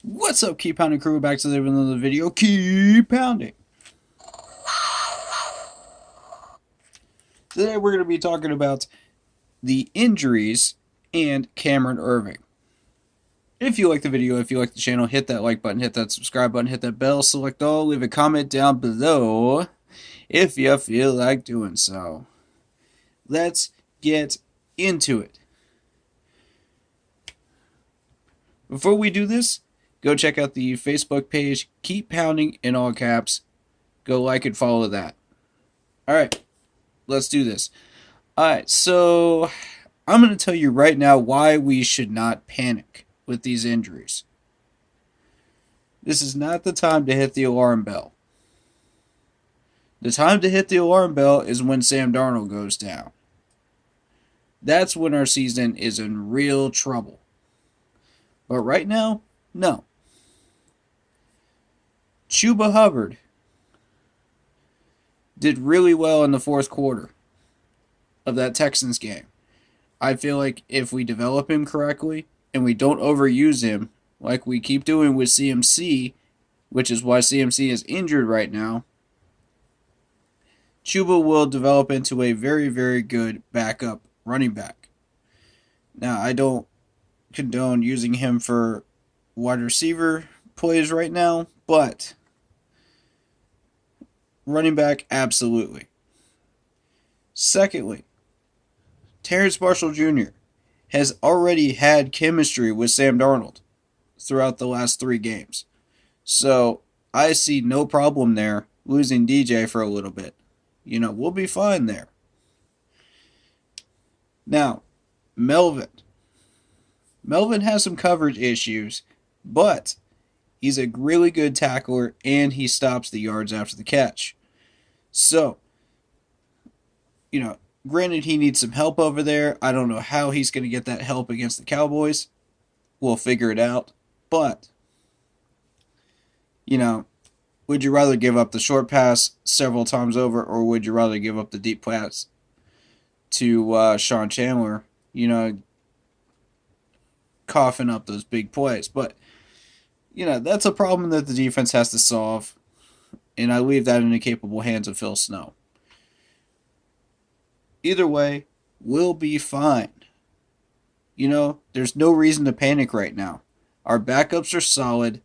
What's up, Keep Pounding crew? Back to another video. Keep pounding. Today we're going to be talking about the injuries and Cameron Irving. If you like the video, if you like the channel, hit that like button, hit that subscribe button, hit that bell, select all, leave a comment down below if you feel like doing so. Let's get into it. Before we do this, go check out the Facebook page, Keep Pounding in all caps. Go like and follow that. Alright, let's do this. Alright, so I'm going to tell you right now why we should not panic with these injuries. This is not the time to hit the alarm bell. The time to hit the alarm bell is when Sam Darnold goes down. That's when our season is in real trouble. But right now, no. Chuba Hubbard did really well in the fourth quarter of that Texans game. I feel like if we develop him correctly and we don't overuse him like we keep doing with CMC, which is why CMC is injured right now, Chuba will develop into a very, very good backup running back. Now, I don't condone using him for wide receiver plays right now, but running back, absolutely. Secondly, Terrence Marshall Jr. has already had chemistry with Sam Darnold throughout the last 3 games. So I see no problem there losing DJ for a little bit. We'll be fine there. Now, Melvin. Melvin has some coverage issues, but he's a really good tackler and he stops the yards after the catch. So, granted he needs some help over there. I don't know how he's going to get that help against the Cowboys. We'll figure it out. But, would you rather give up the short pass several times over, or would you rather give up the deep pass to Sean Chandler, coughing up those big plays? But, that's a problem that the defense has to solve, and I leave that in the capable hands of Phil Snow. Either way, we'll be fine. There's no reason to panic right now. Our backups are solid.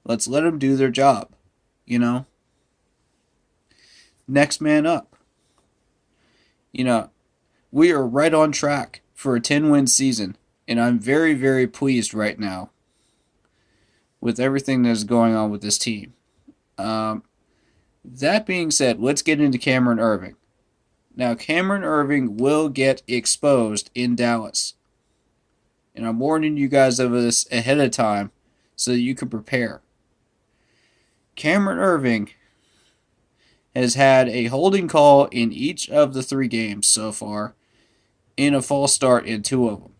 Let's let them do their job. Next man up. We are right on track for a 10-win season, and I'm very, very pleased right now with everything that is going on with this team. That being said, let's get into Cameron Irving. Now, Cameron Irving will get exposed in Dallas. And I'm warning you guys of this ahead of time so that you can prepare. Cameron Irving has had a holding call in each of the 3 games so far, and a false start in 2 of them.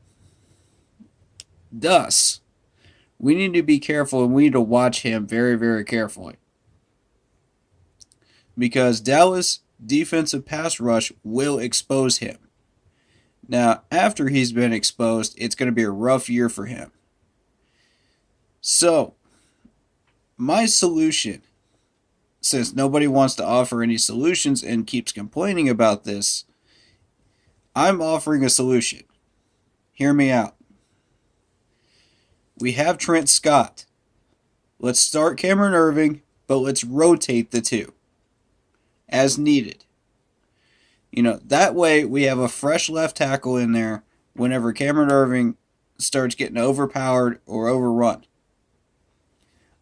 Thus, we need to be careful and we need to watch him very, very carefully. Because Dallas defensive pass rush will expose him. Now, after he's been exposed, it's going to be a rough year for him. So, my solution, since nobody wants to offer any solutions and keeps complaining about this, I'm offering a solution. Hear me out. We have Trent Scott. Let's start Cameron Irving, but let's rotate the 2 as needed. That way we have a fresh left tackle in there whenever Cameron Irving starts getting overpowered or overrun.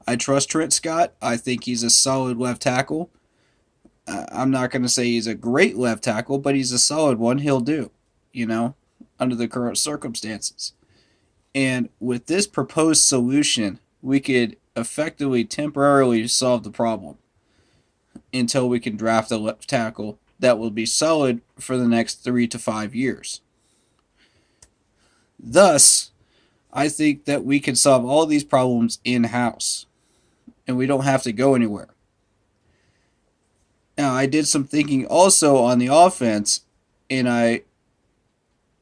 I trust Trent Scott. I think he's a solid left tackle. I'm not going to say he's a great left tackle, but he's a solid one. He'll do, under the current circumstances. And with this proposed solution, we could effectively temporarily solve the problem until we can draft a left tackle that will be solid for the next 3 to 5 years. Thus, I think that we can solve all these problems in-house, and we don't have to go anywhere. Now, I did some thinking also on the offense, and I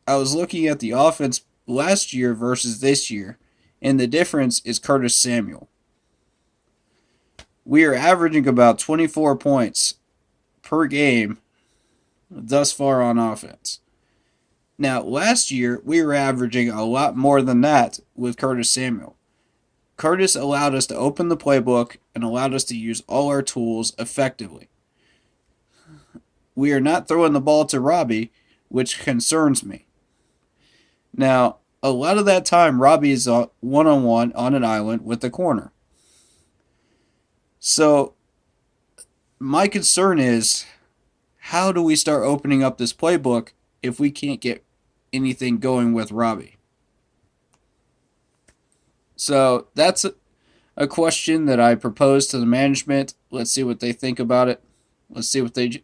was looking at the offense last year versus this year, And the difference is Curtis Samuel. We are averaging about 24 points per game thus far on offense. Now, last year, we were averaging a lot more than that with Curtis Samuel. Curtis allowed us to open the playbook and allowed us to use all our tools effectively. We are not throwing the ball to Robbie, which concerns me. Now, a lot of that time, Robbie is one-on-one on an island with the corner. So, my concern is, how do we start opening up this playbook if we can't get anything going with Robbie? So, that's a question that I proposed to the management. Let's see what they think about it. Let's see what they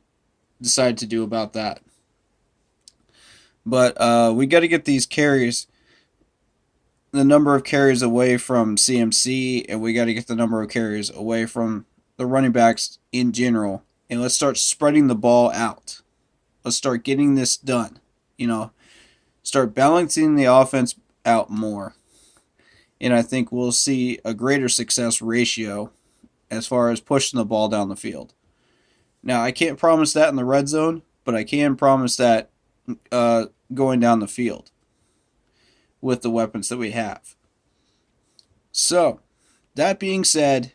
decide to do about that. But we got to get these carries, the number of carries away from CMC, and we got to get the number of carries away from the running backs in general. And let's start spreading the ball out. Let's start getting this done. Start balancing the offense out more. And I think we'll see a greater success ratio as far as pushing the ball down the field. Now, I can't promise that in the red zone, but I can promise that going down the field with the weapons that we have. So, that being said,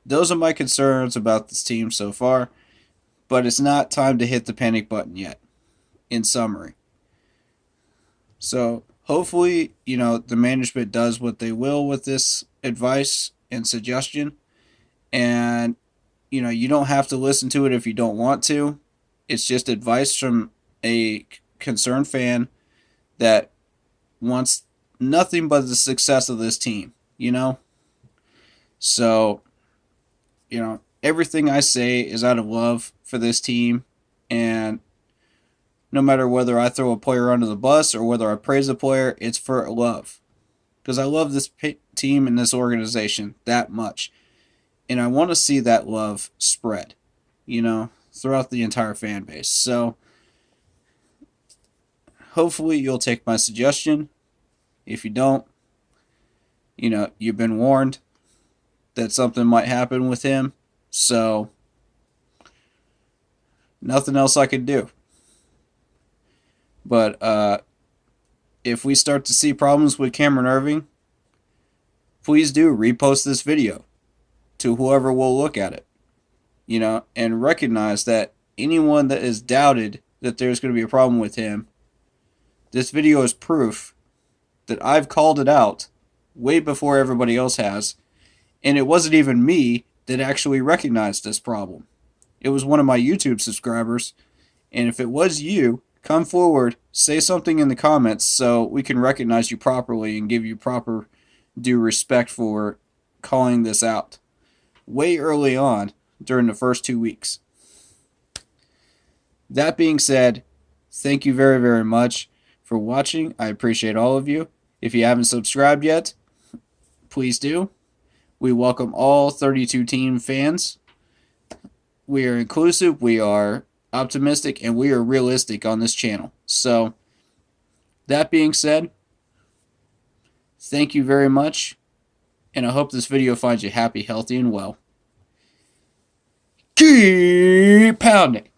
those are my concerns about this team so far, but it's not time to hit the panic button yet, in summary. So, hopefully, the management does what they will with this advice and suggestion, and, you don't have to listen to it if you don't want to. It's just advice from a concerned fan that wants nothing but the success of this team, So, everything I say is out of love for this team, and no matter whether I throw a player under the bus or whether I praise a player, it's for love. Because I love this team and this organization that much. And I want to see that love spread, throughout the entire fan base. So, hopefully you'll take my suggestion. If you don't, you've been warned that something might happen with him. So, nothing else I could do. But if we start to see problems with Cameron Erving, please do repost this video to whoever will look at it. And recognize that anyone that has doubted that there's going to be a problem with him, this video is proof that I've called it out way before everybody else has, and it wasn't even me that actually recognized this problem. It was one of my YouTube subscribers, and if it was you, come forward, say something in the comments so we can recognize you properly and give you proper due respect for calling this out way early on during the first 2 weeks. That being said, thank you very, very much for watching. I appreciate all of you. If you haven't subscribed yet, please do. We welcome all 32 team fans. We are inclusive, we are optimistic, and we are realistic on this channel. So, that being said, thank you very much, and I hope this video finds you happy, healthy, and well. Keep pounding!